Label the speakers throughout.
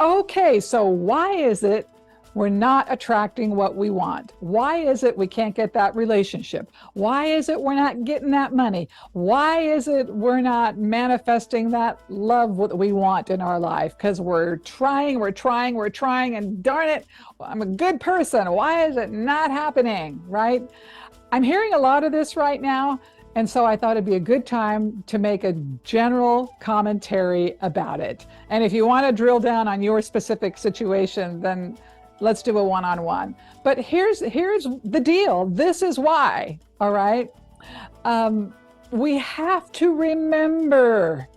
Speaker 1: okay, so why is it we're not attracting what we want? Why is it we can't get that relationship? Why is it we're not getting that money? Why is it we're not manifesting that love that we want in our life? Because we're trying, and darn it, I'm a good person. Why is it not happening, right? I'm hearing a lot of this right now. And so I thought it'd be a good time to make a general commentary about it. And if you want to drill down on your specific situation, then let's do a one-on-one. But here's the deal. This is why, all right? We have to remember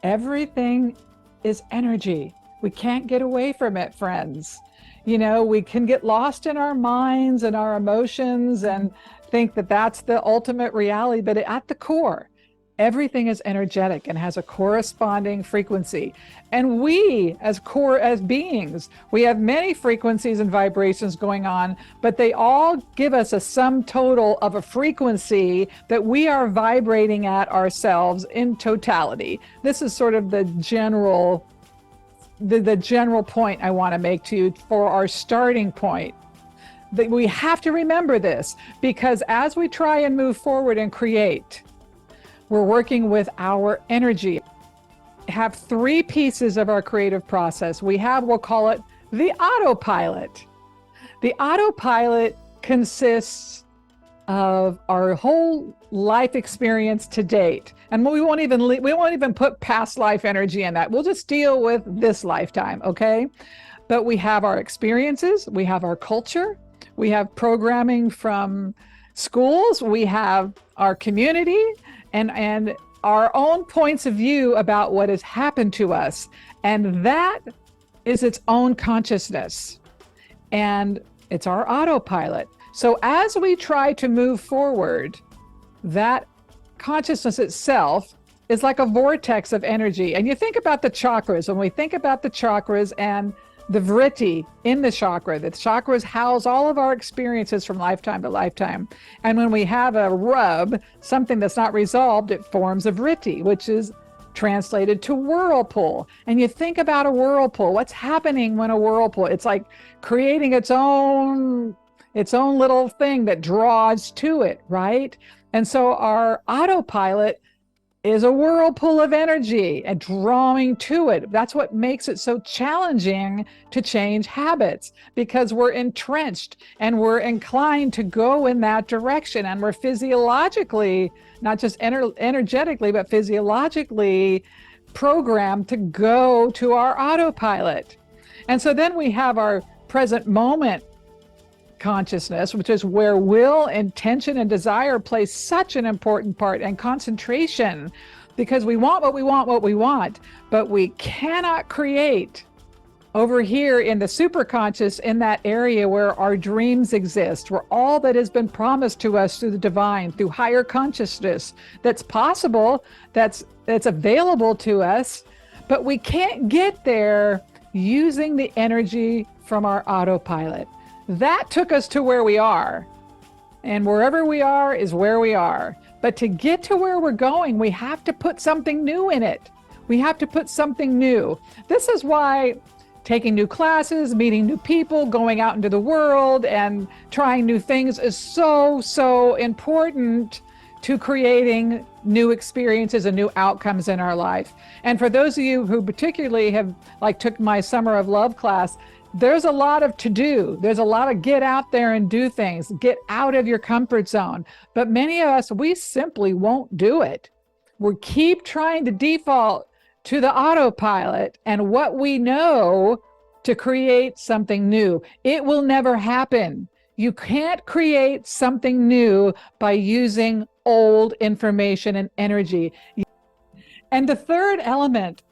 Speaker 1: everything is energy. We can't get away from it, friends. You know, we can get lost in our minds and our emotions and think that that's the ultimate reality, but at the core, everything is energetic and has a corresponding frequency. And we, as beings, we have many frequencies and vibrations going on, but they all give us a sum total of a frequency that we are vibrating at ourselves in totality. This is sort of the general point I want to make to you for our starting point. That we have to remember this, because as we try and move forward and create, we're working with our energy. We have three pieces of our creative process. We'll call it the autopilot. The autopilot consists of our whole life experience to date. And we won't even put past life energy in that. We'll just deal with this lifetime, okay? But we have our experiences, we have our culture, we have programming from schools, we have our community, and our own points of view about what has happened to us. And that is its own consciousness. And it's our autopilot. So as we try to move forward, that consciousness itself is like a vortex of energy. And you think about the chakras. When we think about the chakras and the vritti in the chakras house all of our experiences from lifetime to lifetime. And when we have a rub, something that's not resolved, it forms a vritti, which is translated to whirlpool. And you think about a whirlpool, what's happening when a whirlpool, it's like creating its own little thing that draws to it, right? And so our autopilot is a whirlpool of energy and drawing to it. That's what makes it so challenging to change habits, because we're entrenched and we're inclined to go in that direction. And we're physiologically, not just energetically, but physiologically programmed to go to our autopilot. And so then we have our present moment consciousness, which is where will, intention, and desire play such an important part, and concentration, because we want what we want, but we cannot create over here in the superconscious, in that area where our dreams exist, where all that has been promised to us through the divine, through higher consciousness, that's possible, that's available to us, but we can't get there using the energy from our autopilot. That took us to where we are, and wherever we are is where we are. But to get to where we're going, we have to put something new in it. We have to put something new. This is why taking new classes, meeting new people, going out into the world and trying new things is so important to creating new experiences and new outcomes in our life. And for those of you who particularly have took my Summer of Love class, there's a lot of to do. There's a lot of get out there and do things, get out of your comfort zone. But many of us, we simply won't do it. We keep trying to default to the autopilot and what we know to create something new. It will never happen. You can't create something new by using old information and energy. And the third element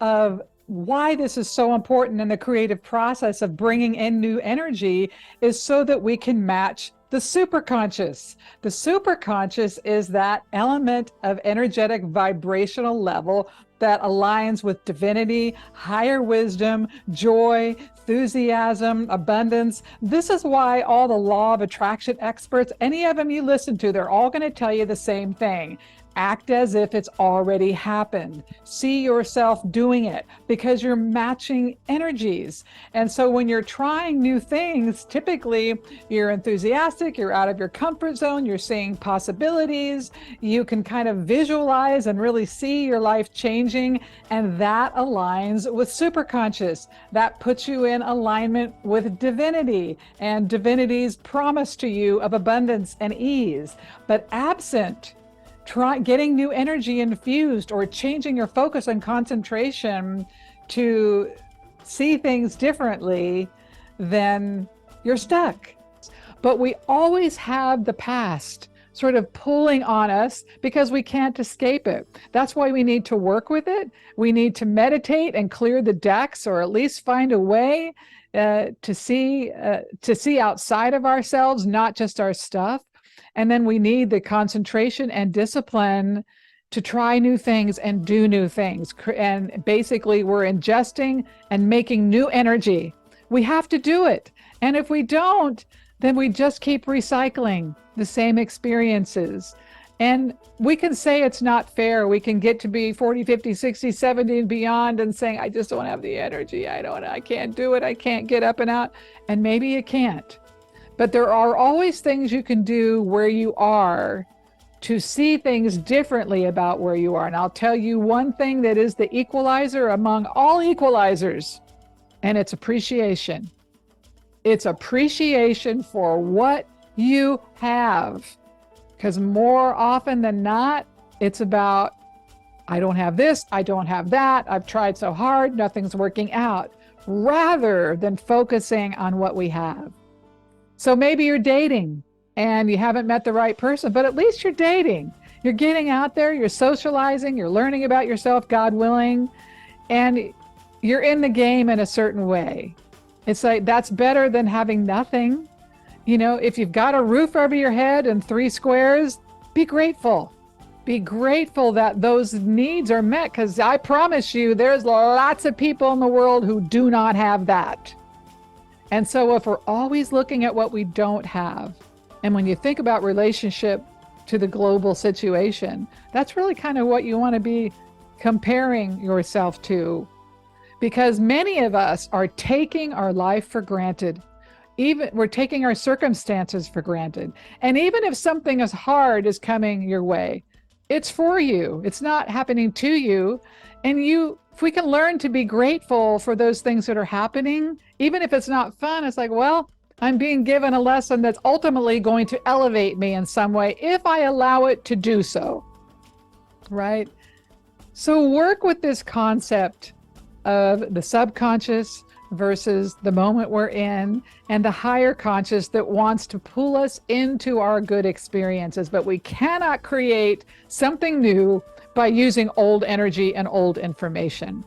Speaker 1: of why this is so important in the creative process of bringing in new energy is so that we can match the superconscious. The superconscious is that element of energetic vibrational level that aligns with divinity, higher wisdom, joy, enthusiasm, abundance. This is why all the law of attraction experts, any of them you listen to, they're all going to tell you the same thing. Act as if it's already happened. See yourself doing it because you're matching energies. And so when you're trying new things, typically you're enthusiastic, you're out of your comfort zone, you're seeing possibilities, you can kind of visualize and really see your life changing. And that aligns with superconscious. That puts you in alignment with divinity and divinity's promise to you of abundance and ease. But absent getting new energy infused or changing your focus and concentration to see things differently, then you're stuck. But we always have the past sort of pulling on us because we can't escape it. That's why we need to work with it. We need to meditate and clear the decks, or at least find a way to see outside of ourselves, not just our stuff. And then we need the concentration and discipline to try new things and do new things. And basically, we're ingesting and making new energy. We have to do it. And if we don't, then we just keep recycling the same experiences. And we can say it's not fair. We can get to be 40, 50, 60, 70 and beyond and saying, I just don't have the energy. I can't do it. I can't get up and out. And maybe you can't. But there are always things you can do where you are to see things differently about where you are. And I'll tell you one thing that is the equalizer among all equalizers, and it's appreciation. It's appreciation for what you have. Because more often than not, it's about, I don't have this, I don't have that, I've tried so hard, nothing's working out, rather than focusing on what we have. So maybe you're dating and you haven't met the right person, but at least you're dating. You're getting out there, you're socializing, you're learning about yourself, God willing, and you're in the game in a certain way. It's like, that's better than having nothing. You know, if you've got a roof over your head and 3 squares, be grateful. Be grateful that those needs are met, because I promise you, there's lots of people in the world who do not have that. And so if we're always looking at what we don't have, and when you think about relationship to the global situation, that's really kind of what you want to be comparing yourself to, because many of us are taking our life for granted. Even we're taking our circumstances for granted. And even if something as hard is coming your way, it's for you. It's not happening to you. And if we can learn to be grateful for those things that are happening, even if it's not fun, it's like, well, I'm being given a lesson that's ultimately going to elevate me in some way if I allow it to do so, right? So work with this concept of the subconscious versus the moment we're in, and the higher conscious that wants to pull us into our good experiences. But we cannot create something new by using old energy and old information.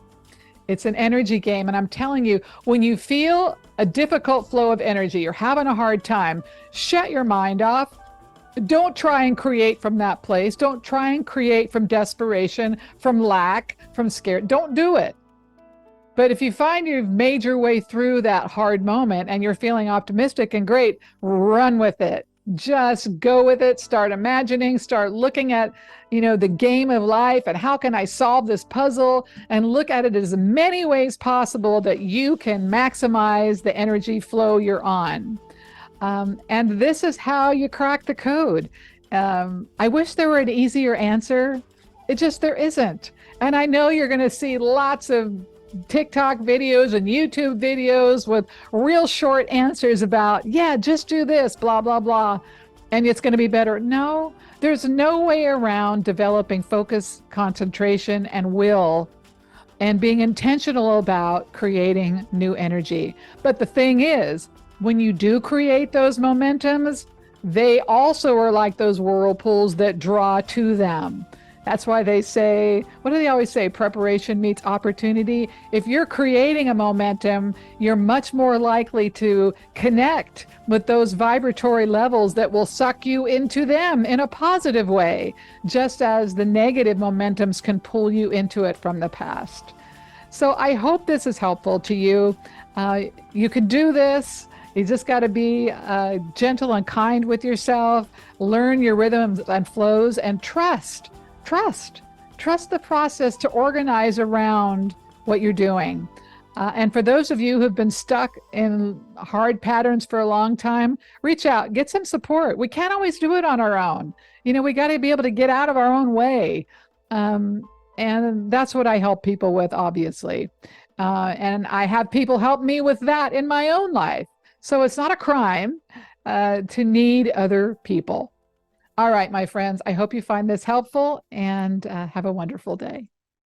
Speaker 1: It's an energy game. And I'm telling you, when you feel a difficult flow of energy, you're having a hard time, shut your mind off. Don't try and create from that place. Don't try and create from desperation, from lack, from scare. Don't do it. But if you find you've made your way through that hard moment and you're feeling optimistic and great, run with it. Just go with it. Start imagining, start looking at, the game of life and how can I solve this puzzle, and look at it as many ways possible that you can maximize the energy flow you're on. And this is how you crack the code. I wish there were an easier answer. There isn't. And I know you're going to see lots of TikTok videos and YouTube videos with real short answers about, just do this, blah, blah, blah, and it's going to be better. No, there's no way around developing focus, concentration, and will, and being intentional about creating new energy. But the thing is, when you do create those momentums, they also are like those whirlpools that draw to them. That's why they say, what do they always say? Preparation meets opportunity. If you're creating a momentum, you're much more likely to connect with those vibratory levels that will suck you into them in a positive way, just as the negative momentums can pull you into it from the past. So I hope this is helpful to you. You can do this. You just got to be gentle and kind with yourself, learn your rhythms and flows, and trust trust. Trust the process to organize around what you're doing. And for those of you who've been stuck in hard patterns for a long time, reach out, get some support. We can't always do it on our own. We got to be able to get out of our own way. And that's what I help people with, obviously. And I have people help me with that in my own life. So it's not a crime to need other people. All right, my friends, I hope you find this helpful and have a wonderful day.